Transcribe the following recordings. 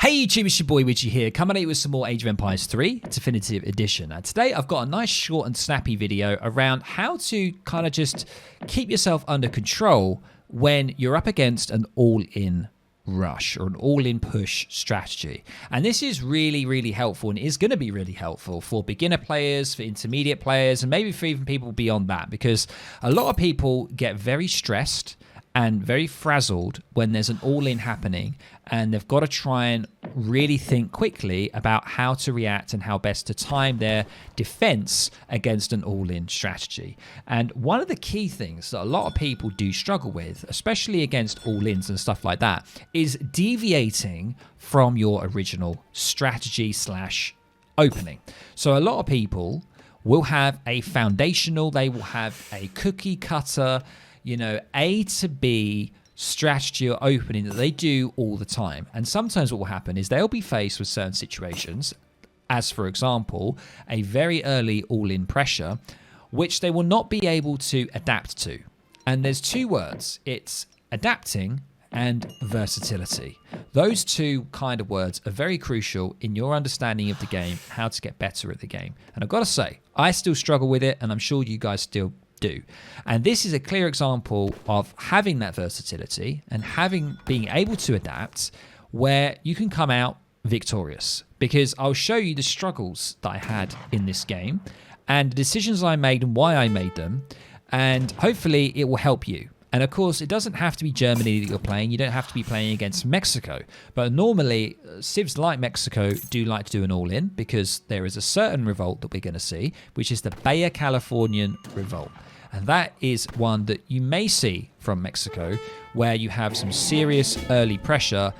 Hey YouTube, it's your boy Widgie here, coming at you with some more Age of Empires 3 Definitive Edition. And today I've got a nice short and snappy video around how to kind of just keep yourself under control when you're up against an all-in rush or an all-in push strategy. And this is really helpful and is going to be really helpful for beginner players, for intermediate players, and maybe for even people beyond that, because a lot of people get very stressed and very frazzled when there's an all-in happening, and they've got to try and really think quickly about how to react and how best to time their defense against an all-in strategy. And one of the key things that a lot of people do struggle with, especially against all-ins and stuff like that, is deviating from your original strategy / opening. So a lot of people will have a foundational, they will have a cookie cutter, A to B strategy or opening that they do all the time. And sometimes what will happen is they'll be faced with certain situations, as for example, a very early all-in pressure, which they will not be able to adapt to. And there's two words. It's adapting and versatility. Those two kind of words are very crucial in your understanding of the game, how to get better at the game. And I've got to say, I still struggle with it, and I'm sure you guys still do. And this is a clear example of having that versatility and being able to adapt where you can come out victorious, because I'll show you the struggles that I had in this game and the decisions I made and why I made them, and hopefully it will help you. And of course, it doesn't have to be Germany that you're playing. You don't have to be playing against Mexico. But normally, civs like Mexico do like to do an all-in, because there is a certain revolt that we're going to see, which is the Baja Californian revolt. And that is one that you may see from Mexico, where you have some serious early pressure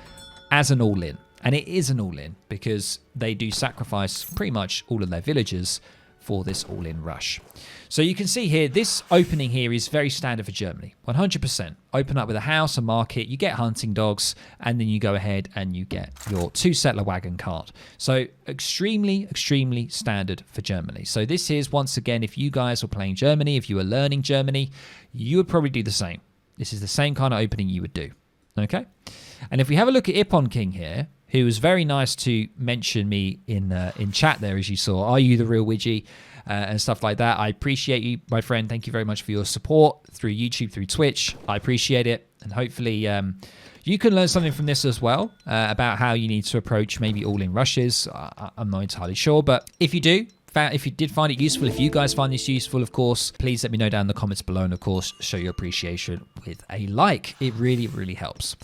as an all-in. And it is an all-in because they do sacrifice pretty much all of their villagers for this all-in rush. So you can see here, this opening here is very standard for Germany. 100%. Open up with a house, a market, you get hunting dogs, and then you go ahead and you get your 2 settler wagon card. So extremely standard for Germany. So this is, once again, if you guys were playing Germany, if you were learning Germany, you would probably do the same. This is the same kind of opening you would do. Okay? And if we have a look at Ippon King here, who was very nice to mention me in chat there, as you saw. Are you the real Widgie? And stuff like that. I appreciate you, my friend. Thank you very much for your support through YouTube, through Twitch. I appreciate it. And hopefully you can learn something from this as well about how you need to approach maybe all-in rushes. I'm not entirely sure. But if you do, if you did find it useful, if you guys find this useful, of course, please let me know down in the comments below. And of course, show your appreciation with a like. It really helps.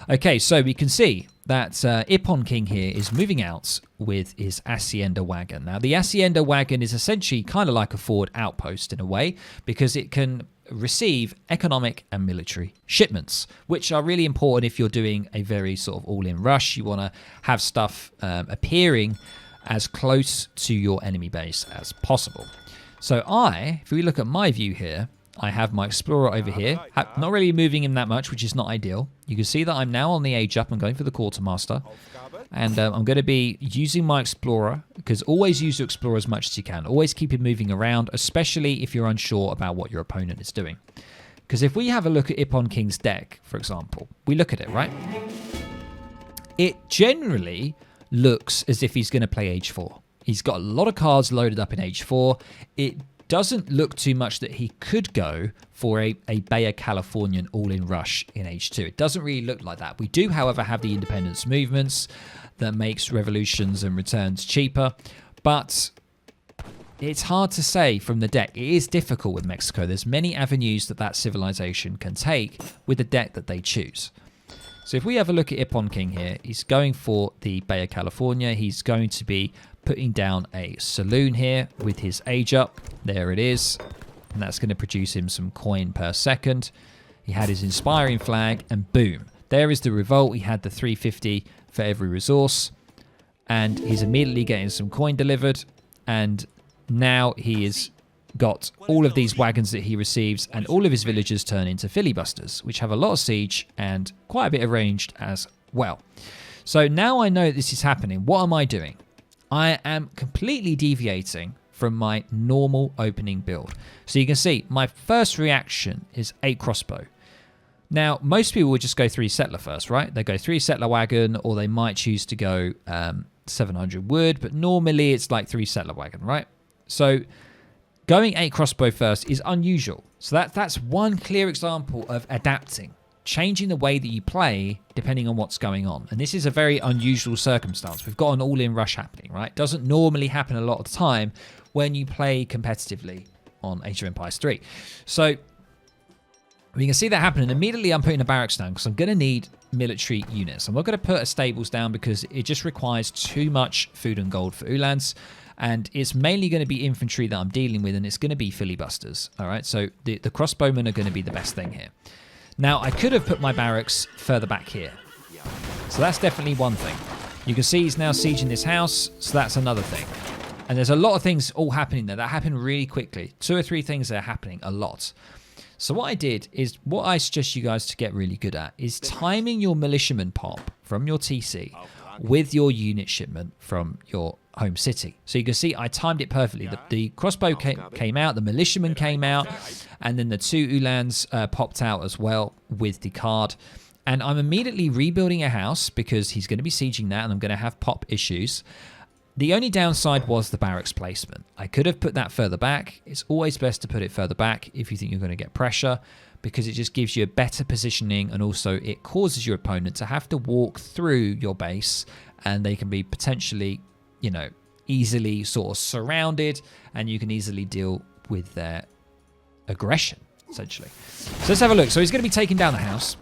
Okay, so we can see that Ippon King here is moving out with his Hacienda wagon. Now, the Hacienda wagon is essentially kind of like a forward outpost in a way, because it can receive economic and military shipments, which are really important if you're doing a very sort of all-in rush. You want to have stuff appearing as close to your enemy base as possible. So if we look at my view here, I have my Explorer over here, not really moving him that much, which is not ideal. You can see that I'm now on the age up. I'm going for the Quartermaster. And I'm going to be using my Explorer, because always use your Explorer as much as you can. Always keep him moving around, especially if you're unsure about what your opponent is doing. Because if we have a look at Ippon King's deck, for example, we look at it, right? It generally looks as if he's going to play H4. He's got a lot of cards loaded up in H4. It doesn't look too much that he could go for a Baja Californian all-in rush in H2. It doesn't really look like that. We do, however, have the independence movements that makes revolutions and returns cheaper, but it's hard to say from the deck. It is difficult with Mexico. There's many avenues that civilization can take with the deck that they choose. So if we have a look at Ippon King here, he's going for the Baja California. He's going to be putting down a saloon here with his age up. There it is. And that's going to produce him some coin per second. He had his inspiring flag, and boom. There is the revolt. He had the 350 for every resource. And he's immediately getting some coin delivered. And now he has got all of these wagons that he receives, and all of his villagers turn into filibusters, which have a lot of siege and quite a bit of ranged as well. So now I know this is happening. What am I doing? I am completely deviating from my normal opening build. So you can see my first reaction is 8 crossbow. Now, most people would just go 3 settler first, right? They go 3 settler wagon, or they might choose to go 700 wood, but normally it's like 3 settler wagon, right? So going 8 crossbow first is unusual. So that's one clear example of adapting, changing the way that you play depending on what's going on. And this is a very unusual circumstance. We've got an all-in rush happening, right? Doesn't normally happen a lot of the time when you play competitively on Age of Empires 3. So we can see that happening. Immediately I'm putting a barracks down because I'm going to need military units. I'm not going to put a stables down because it just requires too much food and gold for Uhlans. And it's mainly going to be infantry that I'm dealing with, and it's going to be filibusters. All right, so the crossbowmen are going to be the best thing here. Now, I could have put my barracks further back here. So that's definitely one thing. You can see he's now sieging this house, so that's another thing. And there's a lot of things all happening there that happen really quickly. 2 or 3 things that are happening a lot. So what I did is, what I suggest you guys to get really good at is timing your militiaman pop from your TC with your unit shipment from your home city. So you can see I timed it perfectly. The crossbow came out, the militiaman came out, and then the 2 Uhlans popped out as well with the card. And I'm immediately rebuilding a house because he's going to be sieging that, and I'm going to have pop issues. The only downside was the barracks placement. I could have put that further back. It's always best to put it further back if you think you're going to get pressure, because it just gives you a better positioning, and also it causes your opponent to have to walk through your base, and they can be potentially, you know, easily sort of surrounded, and you can easily deal with their aggression, essentially. So let's have a look. So he's going to be taking down the house.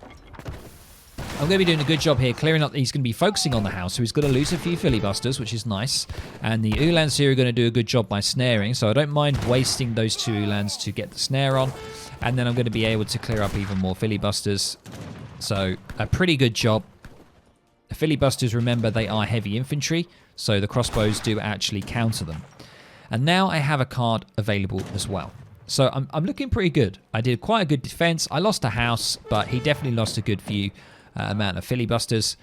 I'm going to be doing a good job here, clearing up. He's going to be focusing on the house, so he's going to lose a few filibusters, which is nice. And the Uhlans here are going to do a good job by snaring, so I don't mind wasting those 2 Uhlans to get the snare on. And then I'm going to be able to clear up even more filibusters. So a pretty good job. The filibusters, remember, they are heavy infantry, so the crossbows do actually counter them. And now I have a card available as well. So I'm looking pretty good. I did quite a good defense. I lost a house, but he definitely lost a good few amount of filibusters.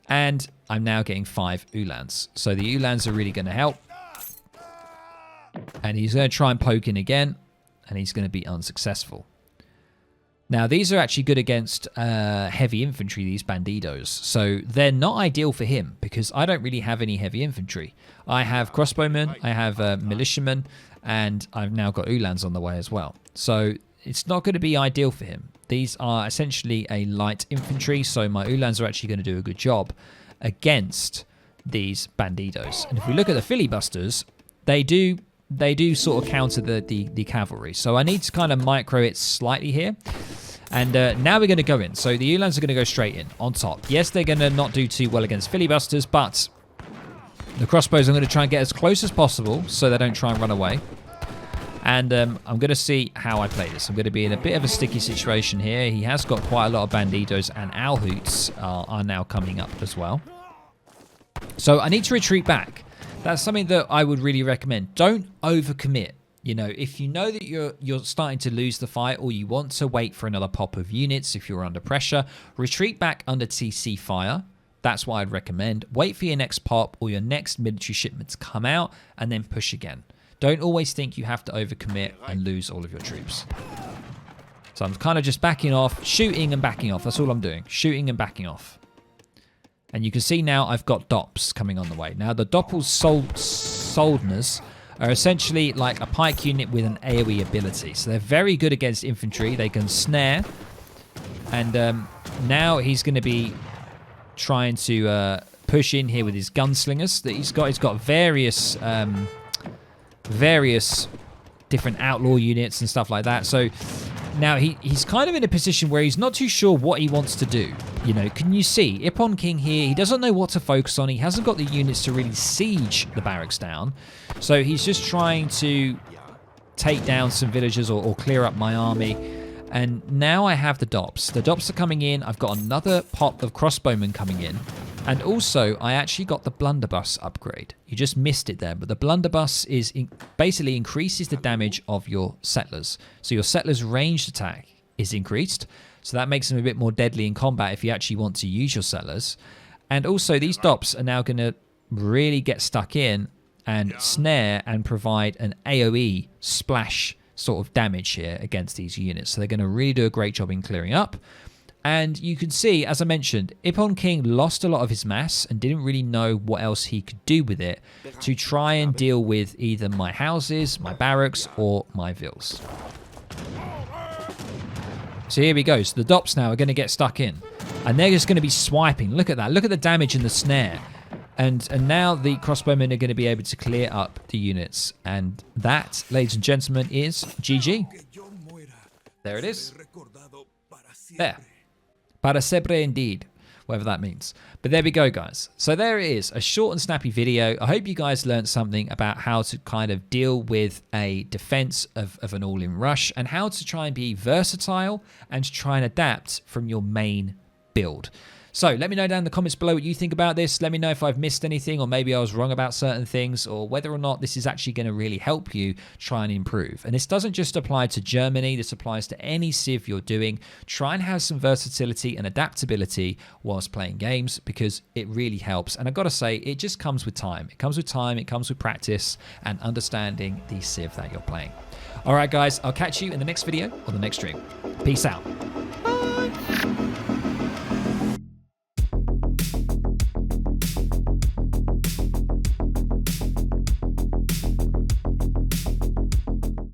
And I'm now getting 5 Uhlans. So the Uhlans are really going to help. And he's going to try and poke in again, and he's going to be unsuccessful. Now, these are actually good against heavy infantry, these bandidos. So they're not ideal for him because I don't really have any heavy infantry. I have crossbowmen, I have militiamen, and I've now got Uhlans on the way as well. So it's not going to be ideal for him. These are essentially a light infantry, so my Uhlans are actually going to do a good job against these bandidos. And if we look at the filibusters, they do sort of counter the cavalry. So I need to kind of micro it slightly here. And now we're going to go in. So the Uhlans are going to go straight in on top. Yes, they're going to not do too well against filibusters, but the crossbows I'm going to try and get as close as possible so they don't try and run away. And I'm going to see how I play this. I'm going to be in a bit of a sticky situation here. He has got quite a lot of bandidos, and Alhoots are now coming up as well. So I need to retreat back. That's something that I would really recommend. Don't overcommit. You know, if you know that you're starting to lose the fight, or you want to wait for another pop of units if you're under pressure, retreat back under TC fire. That's what I'd recommend. Wait for your next pop or your next military shipment to come out, and then push again. Don't always think you have to overcommit and lose all of your troops. So I'm kind of just backing off, shooting and backing off. That's all I'm doing. Shooting and backing off. And you can see now I've got Dops coming on the way. Now the Doppels Soldners are essentially like a pike unit with an AOE ability. So they're very good against infantry. They can snare. And now he's going to be trying to push in here with his gunslingers that he's got. He's got various different outlaw units and stuff like that. So now he's kind of in a position where he's not too sure what he wants to do. You know, can you see Ippon King here? He doesn't know what to focus on. He hasn't got the units to really siege the barracks down. So he's just trying to take down some villagers or clear up my army. And now I have the Dops. The Dops are coming in. I've got another pot of crossbowmen coming in. And also, I actually got the blunderbuss upgrade. You just missed it there, but the blunderbuss basically increases the damage of your settlers. So your settlers' ranged attack is increased. So that makes them a bit more deadly in combat if you actually want to use your settlers. And also, these Dops are now going to really get stuck in and snare and provide an AOE splash sort of damage here against these units. So they're going to really do a great job in clearing up. And you can see, as I mentioned, Ippon King lost a lot of his mass and didn't really know what else he could do with it to try and deal with either my houses, my barracks, or my villas. So here we go. So the Dops now are going to get stuck in. And they're just going to be swiping. Look at that. Look at the damage in the snare. And now the crossbowmen are going to be able to clear up the units. And that, ladies and gentlemen, is GG. There it is. There. Para siempre indeed. Whatever that means. But there we go, guys. So there it is. A short and snappy video. I hope you guys learned something about how to kind of deal with a defense of an all-in rush and how to try and be versatile and to try and adapt from your main build. So let me know down in the comments below what you think about this. Let me know if I've missed anything, or maybe I was wrong about certain things, or whether or not this is actually going to really help you try and improve. And this doesn't just apply to Germany. This applies to any civ you're doing. Try and have some versatility and adaptability whilst playing games, because it really helps. And I've got to say, it just comes with time. It comes with time. It comes with practice and understanding the civ that you're playing. All right, guys, I'll catch you in the next video or the next stream. Peace out.